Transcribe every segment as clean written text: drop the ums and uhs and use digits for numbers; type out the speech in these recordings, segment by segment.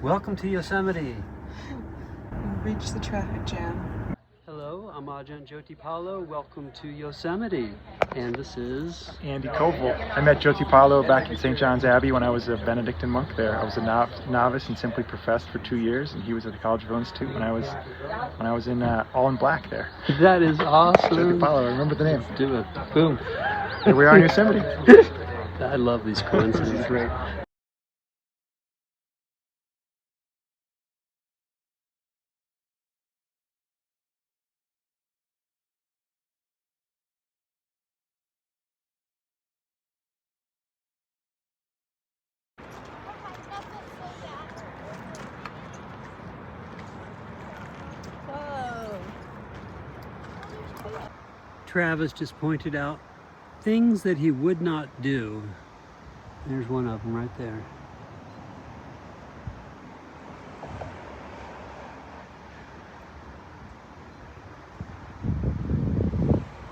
Welcome to Yosemite. We reached the traffic jam. Hello, I'm Ajahn Jyoti Palo. Welcome to Yosemite. And this is Andy Koval. I met Jyoti Palo back in St. John's Abbey when I was a Benedictine monk there. I was a novice and simply professed for 2 years, and he was at the College of Owens too when I was in all in black there. That is awesome. Jyoti Palo, I remember the name. Let's do it. Boom. Here we are in Yosemite. I love these coincidences. Great. Travis just pointed out things that he would not do. There's one of them right there.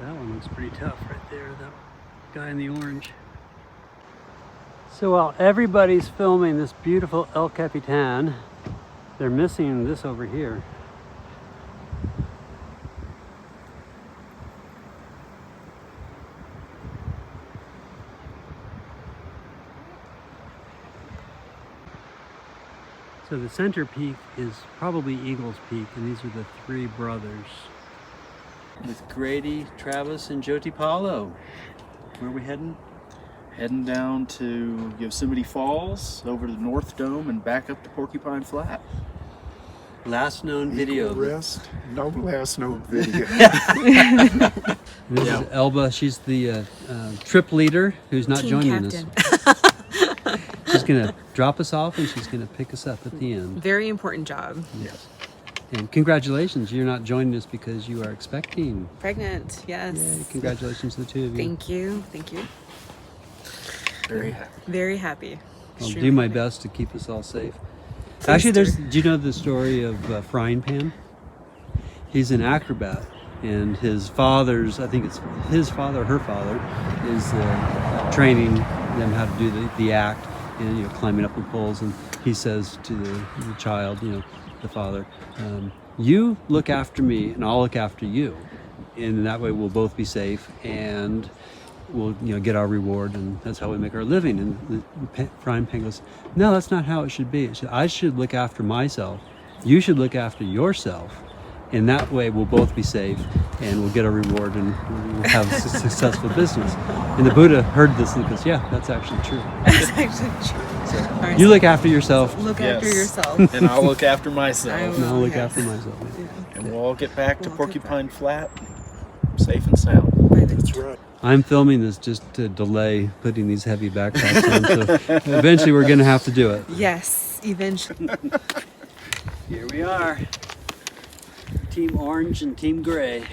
That one looks pretty tough right there, that guy in the orange. So while everybody's filming this beautiful El Capitan, they're missing this over here. So the center peak is probably Eagle's Peak, and these are the three brothers. With Grady, Travis, and Jyoti Palo. Where are we heading? Heading down to Yosemite Falls, over to the North Dome, and back up to Porcupine Flat. Last known video. Rest, no last known video. This is Elba. She's the trip leader who's not Team joining captain. us. She's gonna drop us off and she's gonna pick us up at the end. Very important job. Yes. And congratulations, you're not joining us because you are expecting. Pregnant, yes. Yay, congratulations to the two of you. Thank you. Thank you. Very happy. Very happy. I'll Extremely do my happy. best to keep us all safe. Actually, do you know the story of Frying Pan? He's an acrobat, and his father's, I think it's his father or her father, is training them how to do the act, and climbing up the poles. And he says to the child, the father, you look after me, and I'll look after you, and that way we'll both be safe, and we'll get our reward, and that's how we make our living. And the Frying Pan goes, no, that's not how it should be. I should look after myself. You should look after yourself. And that way we'll both be safe and we'll get our reward and we'll have a successful business. And the Buddha heard this and goes, yeah, that's actually true. That's actually true. So All right, you so look after yourself. Look Yes. after yourself. And I'll look after myself. And I'll look Yes. after myself. Yeah. And we'll all get back to We'll get Porcupine Flat, safe and sound. That's right. I'm filming this just to delay putting these heavy backpacks on, so eventually we're gonna have to do it. Yes, eventually. Here we are. Team Orange and Team Gray.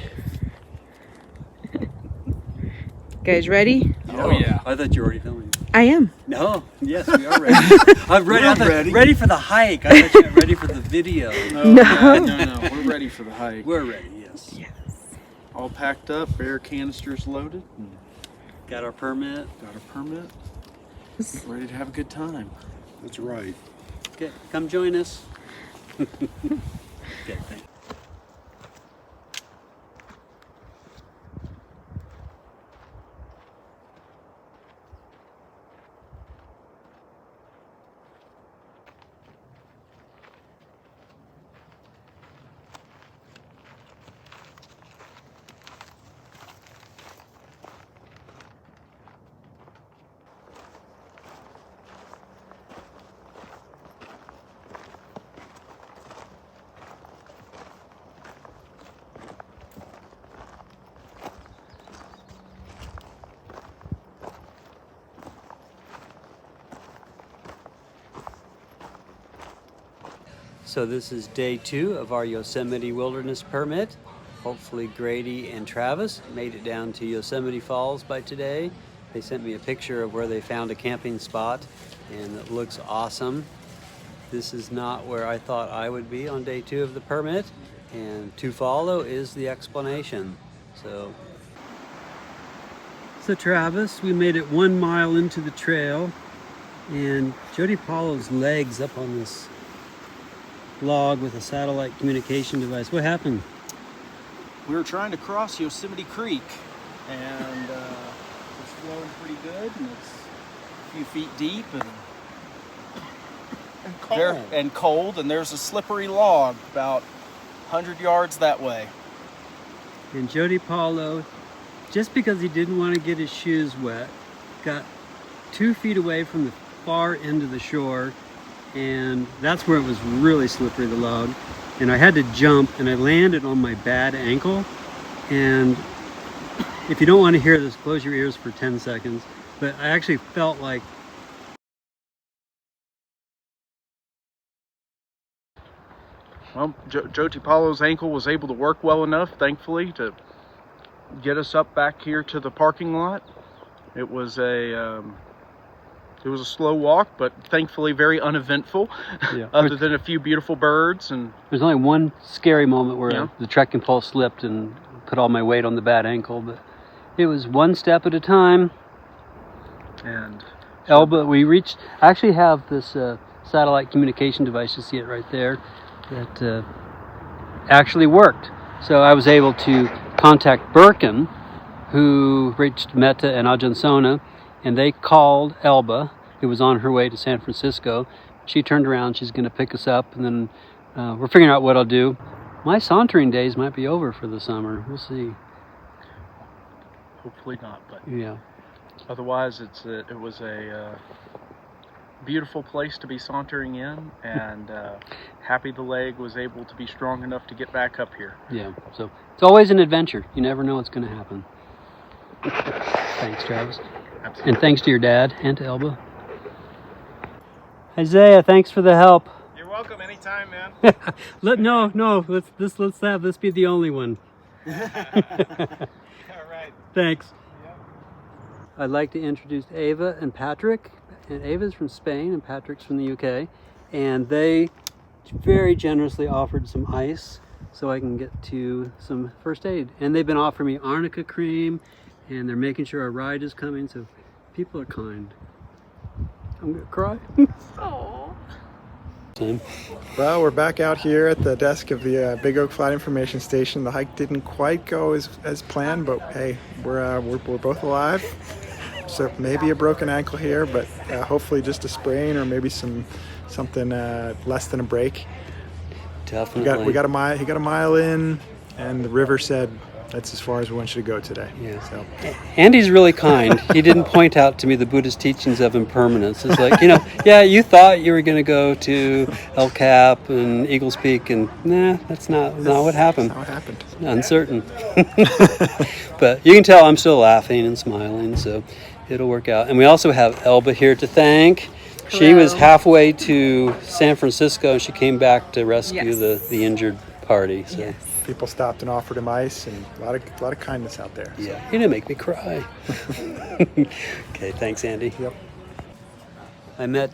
Guys, ready? Oh, yeah. I thought you were already filming. I am. No, yes, we are ready. I'm ready. We're I thought, ready. ready for the hike. I thought you were ready for the video. No. We're ready for the hike. We're ready, yes. Yes. All packed up, air canisters loaded, and Got our permit. got a permit. Ready to have a good time. That's right. Okay, come join us. Okay, thanks. So this is day 2 of our Yosemite Wilderness Permit. Hopefully Grady and Travis made it down to Yosemite Falls by today. They sent me a picture of where they found a camping spot, and it looks awesome. This is not where I thought I would be on day 2 of the permit, and to follow is the explanation. So Travis, we made it 1 mile into the trail, and Jyoti Palo's legs up on this log with a satellite communication device. What happened? We were trying to cross Yosemite Creek, and it's flowing pretty good, and it's a few feet deep, and cold, and there's a slippery log about 100 yards that way. And Jody Paulo, just because he didn't want to get his shoes wet, got 2 feet away from the far end of the shore, and that's where it was really slippery, the log. And I had to jump, and I landed on my bad ankle. And if you don't want to hear this, close your ears for 10 seconds. But I actually felt like Well, Joe Tipalo's ankle was able to work well enough, thankfully, to get us up back here to the parking lot. It was a slow walk, but thankfully very uneventful. Yeah. Other than a few beautiful birds. And there's only one scary moment where Yeah. the trekking pole slipped and put all my weight on the bad ankle, but it was one step at a time. And Elba, we reached, I actually have this satellite communication device, you see it right there, that actually worked. So I was able to contact Birkin, who reached Meta and Argentina, and they called Elba, who was on her way to San Francisco. She turned around, she's going to pick us up, and then we're figuring out what I'll do. My sauntering days might be over for the summer. We'll see. hopefully not, but Yeah. otherwise it was a beautiful place to be sauntering in, and happy the leg was able to be strong enough to get back up here. Yeah, so it's always an adventure. You never know what's going to happen. Thanks, Travis. Absolutely. And thanks to your dad and to Elba. Isaiah, thanks for the help. You're welcome anytime, man. Let's have this be the only one. All right. Thanks. I'd like to introduce Ava and Patrick. And Ava's from Spain and Patrick's from the UK. And they very generously offered some ice so I can get to some first aid. And they've been offering me arnica cream, and they're making sure our ride is coming, so people are kind. I'm gonna cry. Oh. Well, we're back out here at the desk of the Big Oak Flat Information Station. The hike didn't quite go as planned, but hey, we're both alive. So maybe a broken ankle here, but hopefully just a sprain or maybe something less than a break. Definitely. We got a mile. He got a mile in, and the river said that's as far as we want you to go today. Yeah. So Andy's really kind. He didn't point out to me the Buddhist teachings of impermanence. It's like, yeah, you thought you were going to go to El Cap and Eagles Peak, and nah, that's not what happened. That's how it happened. Uncertain. But you can tell I'm still laughing and smiling, so it'll work out. And we also have Elba here to thank. She was Hello. halfway to San Francisco, and she came back to rescue Yes. the injured party. So. Yes. People stopped and offered him ice, and a lot of kindness out there. So. Yeah, he didn't make me cry. Okay, thanks, Andy. Yep. I met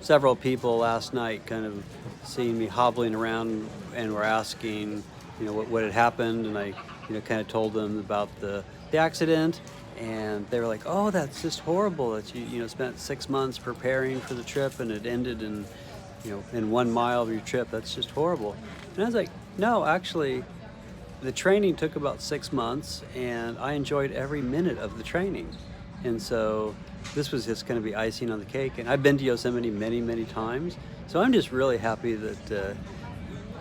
several people last night, kind of seeing me hobbling around, and were asking, what had happened, and I, kind of told them about the accident, and they were like, "Oh, that's just horrible that you spent 6 months preparing for the trip, and it ended in, in 1 mile of your trip. That's just horrible." And I was like, "No, actually, the training took about 6 months, and I enjoyed every minute of the training." And so this was just going to be icing on the cake. And I've been to Yosemite many, many times. So I'm just really happy that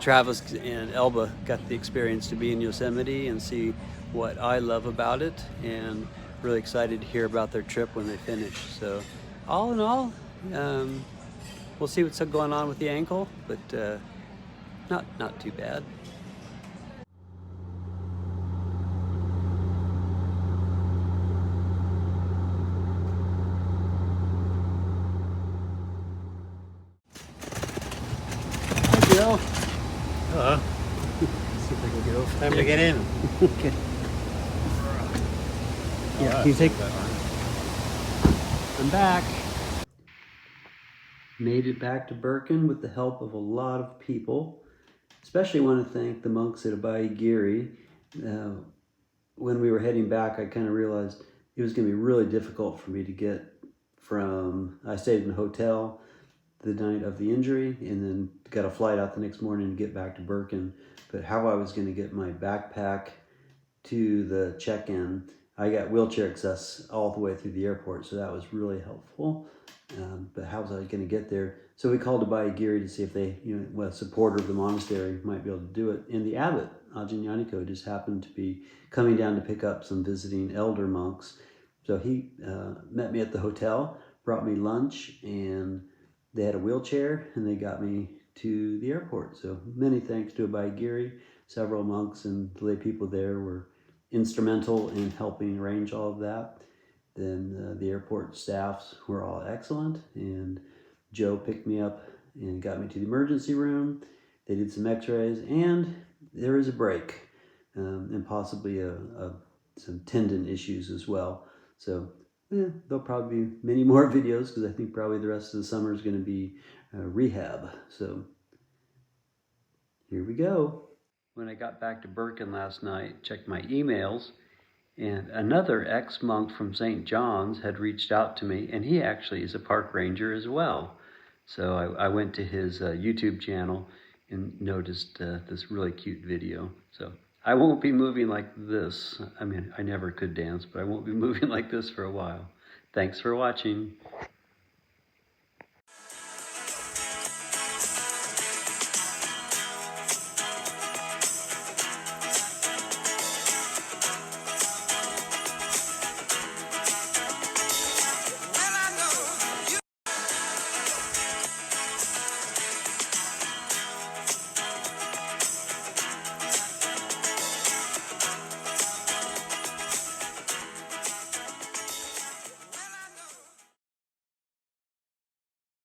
Travis and Elba got the experience to be in Yosemite and see what I love about it, and really excited to hear about their trip when they finish. So all in all, we'll see what's going on with the ankle, but not too bad. Hi, Joe. Hello. See if I can get over. Time to get in. Okay. Yeah, can you take that on? I'm back. Made it back to Birkin with the help of a lot of people. Especially want to thank the monks at Abai Giri. When we were heading back, I kind of realized it was going to be really difficult for me to get from, I stayed in a hotel. the night of the injury, and then got a flight out the next morning to get back to Birken. But how I was going to get my backpack to the check-in, I got wheelchair access all the way through the airport, so that was really helpful. But how was I going to get there? So we called to Baigiri to see if they, a supporter of the monastery might be able to do it. And the abbot, Ajahn Yaniko, just happened to be coming down to pick up some visiting elder monks. So he met me at the hotel, brought me lunch, and they had a wheelchair, and they got me to the airport. So many thanks to Baigiri. Several monks and lay people there were instrumental in helping arrange all of that. Then the airport staffs were all excellent, and Joe picked me up and got me to the emergency room. They did some x-rays, and there is a break, and possibly some tendon issues as well. So there'll probably be many more videos, because I think probably the rest of the summer is going to be rehab. So here we go. When I got back to Birken last night, checked my emails, and another ex-monk from St. John's had reached out to me, and he actually is a park ranger as well. So I went to his YouTube channel and noticed this really cute video. So I won't be moving like this. I mean, I never could dance, but I won't be moving like this for a while. Thanks for watching.